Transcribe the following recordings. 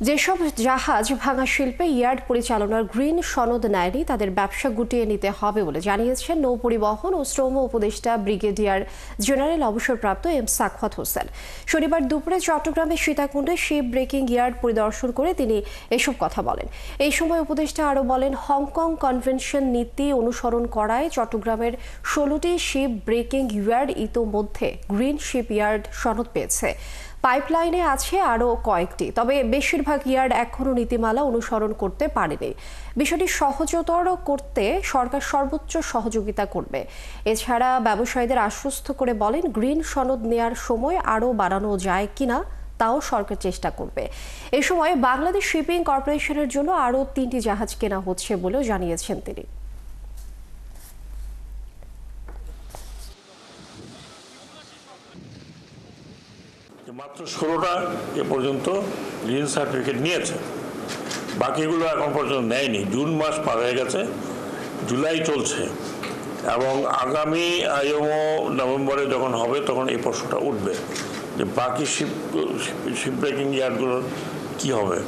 যেসব জাহাজ ভাঙা শিল্পে ইয়ার্ড পরিচালনার গ্রিন সনদ নেয়নি তাদের ব্যবসা গুটিয়ে নিতে হবে বলে জানিয়েছেন নৌপরিবহন ও শ্রম উপদেষ্টা ব্রিগেডিয়ার জেনারেল অবসরপ্রাপ্ত এম সাখাওয়াত হোসেন। শনিবার দুপুরে চট্টগ্রামের সীতাকুণ্ডে শিপ ব্রেকিং ইয়ার্ড পরিদর্শন করে তিনি এসব কথা বলেন। এই সময় উপদেষ্টা আরও বলেন, হংকং কনভেনশন নীতি অনুসরণ করায় চট্টগ্রামের 16টি শিপ ব্রেকিং ইয়ার্ড ইতোমধ্যে গ্রিন শিপ ইয়ার্ড সনদ পেয়েছে। পাইপলাইনে আছে আরও কয়েকটি, তবে বেশিরভাগ ইয়ার্ড এখনও নীতিমালা অনুসরণ করতে পারেনি। বিষয়টি সহজতর করতে সরকার সর্বোচ্চ সহযোগিতা করবে। এছাড়া ব্যবসায়ীদের আশ্বস্ত করে বলেন, গ্রিন সনদ নেয়ার সময় আরও বাড়ানো যায় কিনা তাও সরকার চেষ্টা করবে। এ সময় বাংলাদেশ শিপিং কর্পোরেশনের জন্য আরও 3টি জাহাজ কেনা হচ্ছে বলেও জানিয়েছেন তিনি। মাত্র 16টা এ পর্যন্ত গ্রিন সার্টিফিকেট নিয়েছে, বাকিগুলো এখন পর্যন্ত নেয়নি। জুন মাস পার হয়ে গেছে, জুলাই চলছে এবং আগামী আইএমও নভেম্বরে যখন হবে তখন এই প্রশ্নটা উঠবে যে বাকি শিপ ব্রেকিং ইয়ার্ডগুলোর কী হবে।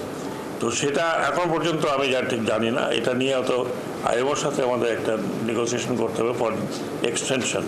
তো সেটা এখন পর্যন্ত আমি ঠিক জানি না। এটা নিয়ে তো আইএমওর সাথে আমাদের একটা নেগোসিয়েশন করতে হবে ফর এক্সটেনশন।